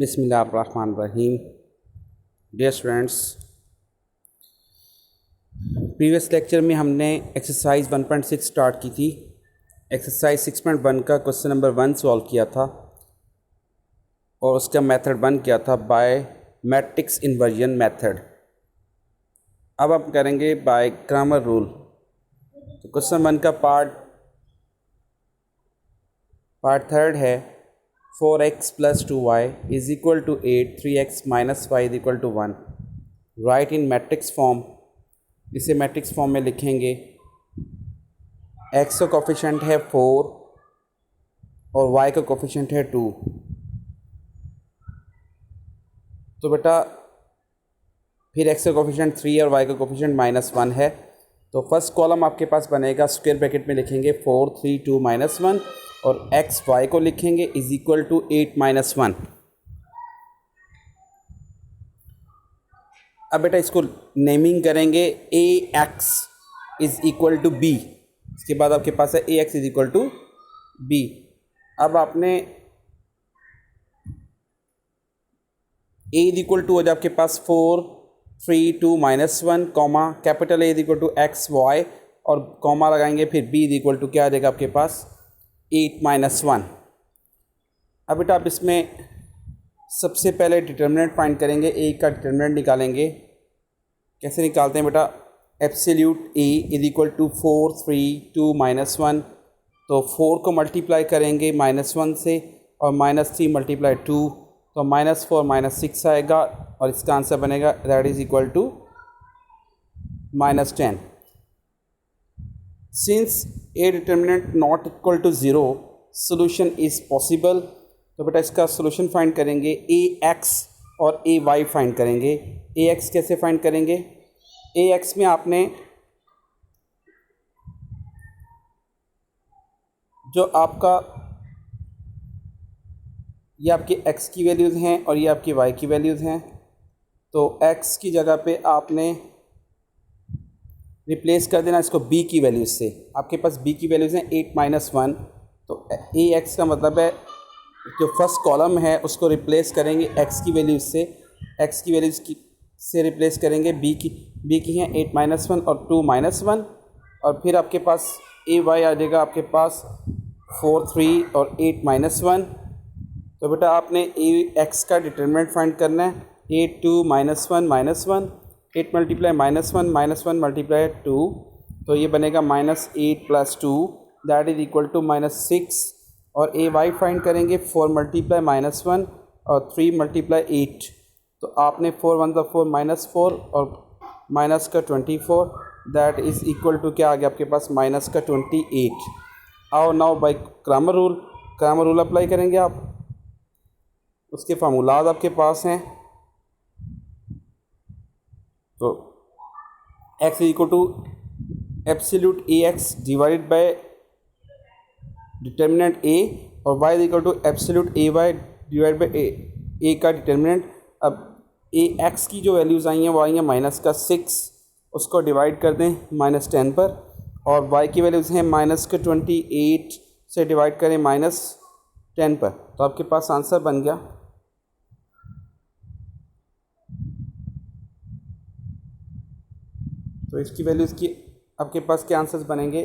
बिस्मिल्लाहिर्रहमानिर्रहीम। Dear students, previous lecture में हमने एक्सरसाइज 1.6 स्टार्ट की थी। एक्सरसाइज 6.1 का क्वेश्चन नंबर 1 सॉल्व किया था और उसका मेथड 1 किया था बाय मैट्रिक्स इन्वर्जन मेथड। अब हम करेंगे बाय क्रैमर रूल। तो क्वेश्चन 1 का पार्ट थर्ड है 4x + 2y = 8, 3x - y = 1। Right in matrix form. इसे मैट्रिक्स फॉर्म में लिखेंगे। x का कोफिशिएंट है 4 और y का कोफिशिएंट है 2। तो बेटा फिर x का कोफिशिएंट 3 और y का कोफिशिएंट -1 है। तो फर्स्ट कॉलम आपके पास बनेगा, स्क्वायर ब्रैकेट में लिखेंगे 4, 3, 2, -1 और x y को लिखेंगे = 8 - 1। अब बेटा इसको नेमिंग करेंगे ax = b। इसके बाद आपके पास है ax = b। अब आपने a = हो जाए आपके पास 4, 3, 2, -1, comma capital A = x y और कॉमा लगाएंगे, फिर b = क्या आ जाएगा आपके पास 8 - 1। अब बेटा आप इसमें सबसे पहले डिटर्मिनेंट फाइंड करेंगे, a का डिटर्मिनेंट निकालेंगे। कैसे निकालते हैं बेटा? Absolute a = 4, 3, 2, -1। तो 4 को मल्टीप्लाई करेंगे -1 से और -3 × 2 तो -4 - 6 आएगा और इसका आंसर बनेगा that is equal to -10। Since A determinant not equal to 0 solution is possible. तो बेटा इसका सोल्यूशन फाइंड करेंगे, ax और ay फाइंड करेंगे। ax कैसे फाइंड करेंगे? ax में आपने जो आपका ये आपकी x की वैल्यूज़ हैं और ये आपकी y की वैल्यूज़ हैं। तो x की जगह पे आपने रिप्लेस कर देना इसको b की वैल्यूज़ से। आपके पास b की वैल्यूज़ हैं 8 - 1। तो ax का मतलब है जो फर्स्ट कॉलम है उसको रिप्लेस करेंगे x की वैल्यूज़ से। x की वैल्यूज़ से रिप्लेस करेंगे b की हैं 8 - 1 और 2 - 1 और फिर आपके पास ay आ जाएगा आपके पास 4, 3 और 8 - 1। तो बेटा आपने x का डिटरमिनेंट फाइंड करना है। 8, 2, -1 - 1 8 × -1 × 2 तो ये बनेगा -8 + 2 दैट इज इक्वल टू -6 और ay फाइंड करेंगे 4 × -1 और 3 × 8। तो आपने 4 × 1 = 4 -4 और माइनस का 24 दैट इज़ इक्वल टू क्या आ गया आपके पास -28। आओ now by Cramer rule apply करेंगे आप। उसके फार्मूलाज आपके पास हैं। तो x = absolute ax divided by determinant a और y = absolute ay divide by a का डिटर्मिनेंट। अब ax की जो वैल्यूज़ आई हैं वो आई हैं -6, उसको डिवाइड कर दें -10 पर और y की वैल्यूज़ हैं -28 से डिवाइड करें -10 पर। तो आपके पास आंसर बन गया तो इसकी वैल्यूज़ की आपके पास क्या आंसर्स बनेंगे?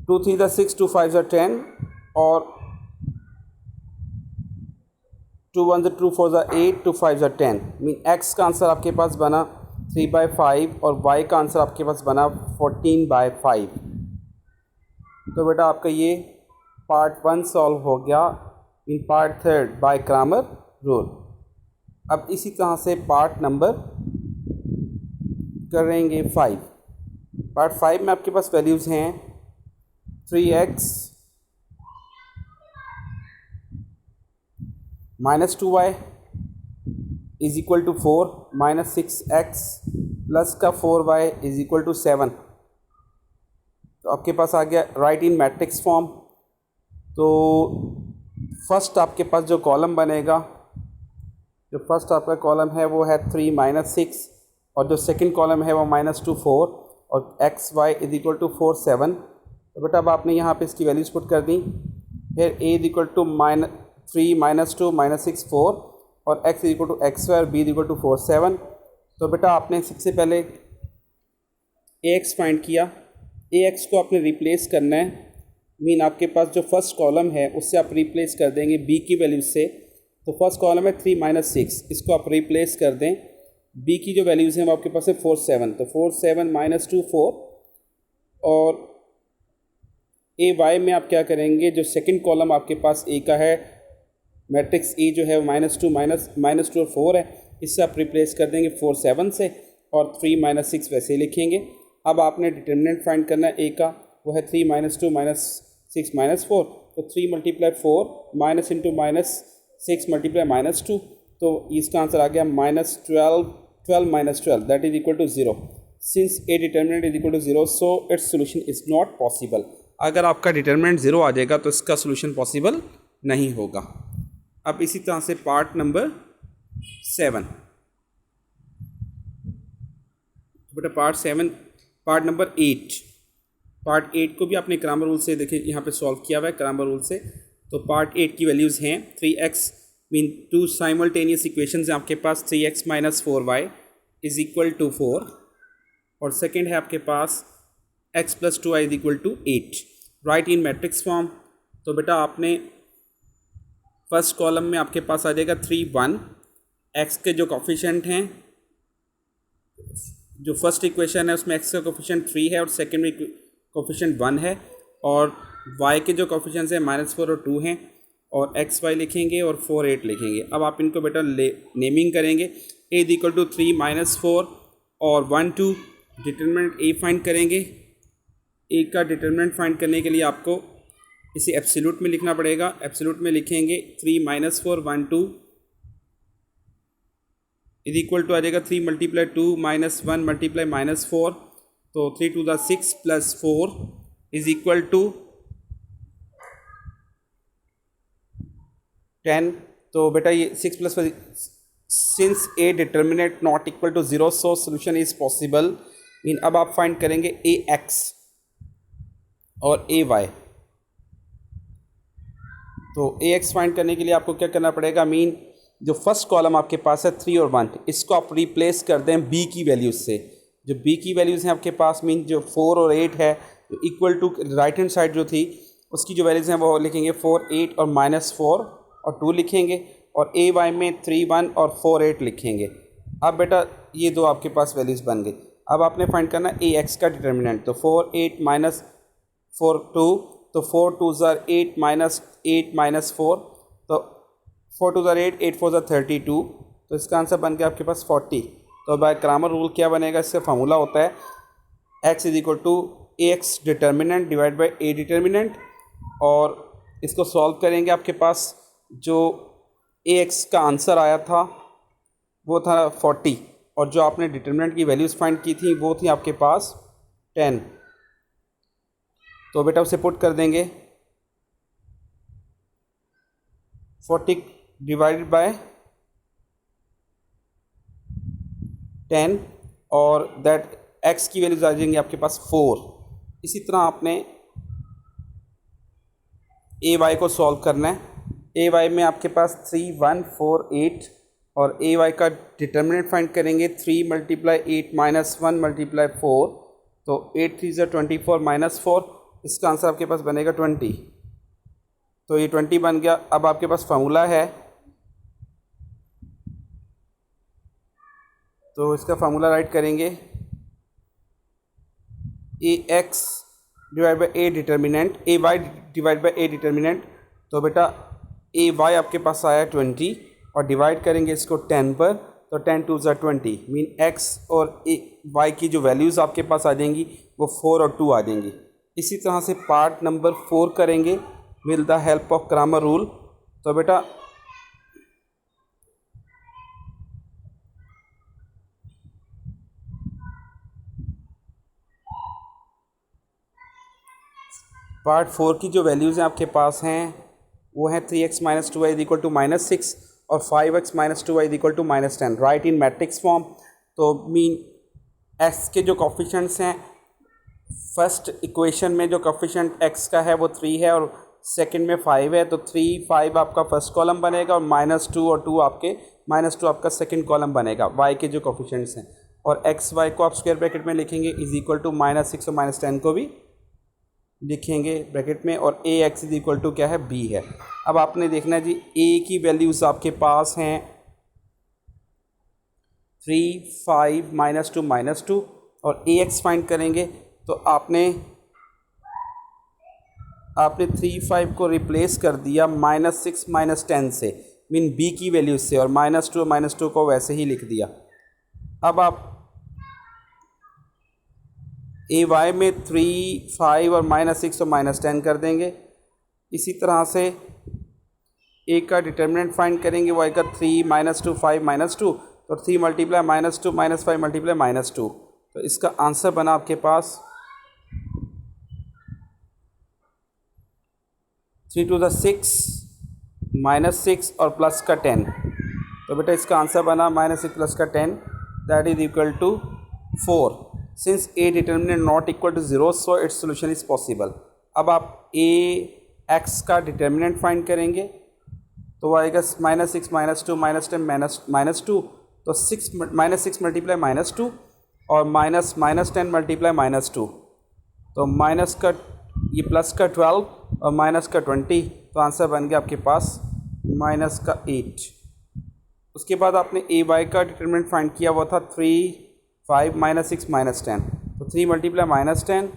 2 3 = 6, 2 5 = 10 और 2 1 = 2, 4 = 8, 2 5 = 10। मीन x का आंसर आपके पास बना 3/5 और y का आंसर आपके पास बना 14/5। तो बेटा आपका ये पार्ट 1 सॉल्व हो गया in part third by Cramer rule. अब इसी तरह से पार्ट नंबर करेंगे 5। पार्ट 5 में आपके पास वैल्यूज़ हैं 3x - 2y = 4 - 6x प्लस का 4y = 7। तो आपके पास आ गया राइट इन मैट्रिक्स फॉर्म। तो फर्स्ट आपके पास जो कॉलम बनेगा, जो फर्स्ट आपका कॉलम है वो है 3 - 6 और जो सेकंड कॉलम है वो -2 4 और x y = 4 7। तो बेटा अब आपने यहाँ पे इसकी वैल्यूज़ पुट कर दी। फिर a इज इक्वल टू -3 -2 -6 4 और x is equal to x और b इज इक्वल टू 4 7। तो बेटा आपने सबसे पहले ax फाइंड किया। ax को आपने रिप्लेस करना है, मीन आपके पास जो फर्स्ट कॉलम है उससे आप रिप्लेस कर देंगे b की वैल्यू से। तो फर्स्ट कॉलम है 3 -6, इसको आप रिप्लेस कर दें। b की जो वैल्यूज़ हैं वो आपके पास है 4 7, तो 4 7 -2 4 और ए वाई में आप क्या करेंगे, जो सेकंड कॉलम आपके पास ए का है मैट्रिक्स ए जो है -2 और 4 है, इससे आप रिप्लेस कर देंगे 4 7 से और 3 -6 वैसे ही लिखेंगे। अब आपने डिटर्मिनेंट फाइंड करना है ए का, वो है 3 -2 -6 -4, तो 3 × 4 माइनस इंटू -6 × -2, तो इसका आंसर आ गया -12 that is equal to 0। Since A determinant is equal to 0 so it's solution is not possible. अगर आपका डिटर्मिनेंट 0 आ जाएगा तो इसका सोल्यूशन पॉसिबल नहीं होगा। अब इसी तरह से पार्ट नंबर 7, बेटा पार्ट नंबर 8, पार्ट 8 को भी आपने ग्रामर रूल से देखिए यहाँ पे सॉल्व किया हुआ है ग्रामर रूल से। तो पार्ट 8 की वैल्यूज़ हैं 3x मीन 2 साइमल्टेनियस इक्वेशंस हैं आपके पास, 3x - 4y is equal to 4 और सेकेंड है आपके पास x + 2y is equal to 8, right in matrix form. तो बेटा आपने फर्स्ट कॉलम में आपके पास आ जाएगा 3 1, x के जो कोफिशिएंट हैं, जो फर्स्ट इक्वेशन है उसमें x का कोफिशिएंट 3 है और सेकेंड में कोफिशिएंट 1 है, और y के जो कोफिशिएंट्स हैं -4 और 2 हैं, और x y लिखेंगे और 4 8 लिखेंगे। अब आप इनको बेटा नेमिंग करेंगे, a इज इक्वल टू 3 -4 और 1 2, डिटरमिनेंट a फाइंड करेंगे। a का डिटरमिनेंट फाइंड करने के लिए आपको इसे एब्सोल्यूट में लिखना पड़ेगा। एब्सोल्यूट में लिखेंगे 3 -4 1 2 इज इक्वल टू आ जाएगा 3 × 2 -1 × -4, तो 3 2 × 6 + 4 इज इक्वल टू 10। तो बेटा ये 6 + 4, since A determinant not equal to 0 so solution is possible. Mean अब आप फाइंड करेंगे ए एक्स और ए वाई। तो ए एक्स फाइंड करने के लिए आपको क्या करना पड़ेगा, मीन जो फर्स्ट कॉलम आपके पास है 3 और 1, इसको आप रिप्लेस कर दें बी की वैल्यूज़ से। जो बी की वैल्यूज़ हैं आपके पास, मीन जो 4 और 8 है, जो equal to right hand side जो थी उसकी जो वैल्यूज़ हैं वो लिखेंगे 4 8 और -4 और 2 लिखेंगे, और ए वाई में 3 1 और 4 8 लिखेंगे। अब बेटा ये दो आपके पास वैल्यूज़ बन गई। अब आपने फाइंड करना ए एक्स का डिटर्मिनेंट, तो 4 8 -4 2, तो 4 2 ज़ार 8 -8 -4, तो 4 2 ज़ार 8 8 4 ज़ार 32, तो इसका आंसर बन गया आपके पास 40। तो बाय ग्रामर रूल क्या बनेगा, इसका फार्मूला होता है x is equal to A x determinant divide by A determinant, और इसको सॉल्व करेंगे आपके पास जो ए एक्स का आंसर आया था वो था 40, और जो आपने डिटर्मिनेंट की वैल्यूज़ फाइंड की थी वो थी आपके पास 10। तो बेटा उसे पुट कर देंगे 40 डिवाइडेड बाय 10, और दैट x की वैल्यूज आ जाएंगी आपके पास 4। इसी तरह आपने ए वाई को सॉल्व करना है। ए वाई में आपके पास 3 1 4 8, और ए वाई का डिटर्मिनेंट फाइंड करेंगे 3 × 8 -1 × 4, तो 8 3 ज़ा 24 -4, इसका आंसर आपके पास बनेगा 20। तो ये 20 बन गया। अब आपके पास फार्मूला है, तो इसका फार्मूला राइट करेंगे A X divide by A determinant, A Y divide by A determinant. तो बेटा ए वाई आपके पास आया 20, और डिवाइड करेंगे इसको 10 पर, तो 10 2 ज़ा 20, मीन एक्स और ए वाई की जो वैल्यूज़ आपके पास आ जाएंगी वो 4 और 2 आ जाएंगी। इसी तरह से पार्ट नंबर 4 करेंगे with the help of grammar rule. तो बेटा पार्ट 4 की जो वैल्यूज़ हैं आपके पास हैं वो हैं 3x - 2y is equal to -6 और 5x - 2y is equal to -10, right in matrix form. तो मीन s के जो कोफिशिएंट्स हैं फर्स्ट इक्वेशन में जो कोफिशिएंट x का है वो 3 है और सेकंड में 5 है, तो 3 5 आपका फर्स्ट कॉलम बनेगा और -2 और 2 आपके -2 आपका सेकंड कॉलम बनेगा y के जो कोफिशिएंट्स हैं। और एक्स वाई को आप स्क्वायर ब्रैकेट में लिखेंगे इज इक्वल टू -6 और -10 को भी लिखेंगे ब्रैकेट में, और ए एक्स इज इक्वल टू क्या है, बी है। अब आपने देखना है जी ए की वैल्यूज़ आपके पास हैं 3 5 -2 और ए एक्स फाइंड करेंगे तो आपने 3 5 को रिप्लेस कर दिया -6 -10 से, मीन बी की वैल्यू से, और -2 को वैसे ही लिख दिया। अब आप ए वाई में 3 5 और -6 और -10 कर देंगे। इसी तरह से ए का डिटर्मिनेंट फाइंड करेंगे, वाई का 3 -2 5 -2, तो 3 मल्टीप्लाई -2 -5 मल्टीप्लाई -2, तो इसका आंसर बना आपके पास 3 to the 6 -6 और प्लस का 10, तो बेटा इसका आंसर बना -6 प्लस का 10 that is equal to 4। Since A determinant not equal to 0 so it's solution is possible. अब आप ए एक्स का डिटर्मिनेंट फाइंड करेंगे तो वो आएगा -6 -2 -10 -2, तो -6 मल्टीप्लाई -2 और -10 मल्टीप्लाई -2, तो माइनस का ये प्लस का 12 और माइनस का 20, तो आंसर बन गया आपके पास माइनस का 8। उसके बाद आपने ए वाई का डिटरमिनेंट फाइंड किया, वो था 3 5 -6 -10, तो 3 मल्टीप्लाई -10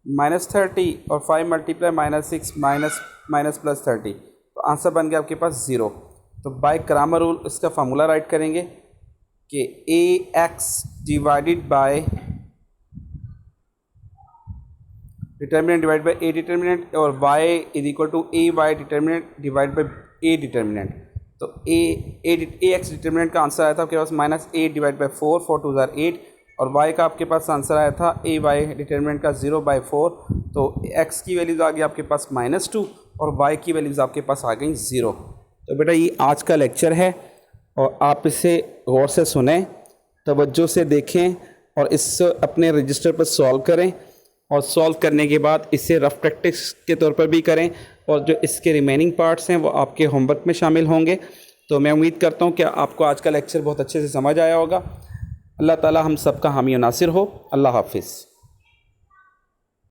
-30 और 5 मल्टीप्लाई -6 माइनस प्लस 30, तो आंसर बन गया आपके पास 0। तो बाय क्रामर रूल इसका फार्मूला राइट करेंगे कि A X divided by determinant divide by A determinant, और y is equal to A Y determinant divide by A determinant. तो ए एक्स डिटर्मिनेंट का आंसर आया था आपके पास -8 डिवाइड बाई 4 4 2 8, और y का आपके पास आंसर आया था ए वाई डिटर्मिनेंट का 0/4, तो x की वैल्यूज़ आ गई आपके पास -2 और y की वैल्यूज़ आपके पास आ गई 0। तो बेटा ये आज का लेक्चर है और आप इसे गौर से सुने, तवज्जो से देखें और इससे अपने रजिस्टर पर सॉल्व करें, और सॉल्व करने के बाद इसे रफ प्रैक्टिस के तौर पर भी करें, और जो इसके रिमेनिंग पार्ट्स हैं वो आपके होमवर्क में शामिल होंगे। तो मैं उम्मीद करता हूँ कि आपको आज का लेक्चर बहुत अच्छे से समझ आया होगा। अल्लाह ताला हम सब का हामी और नासिर हो। अल्लाह हाफिज़।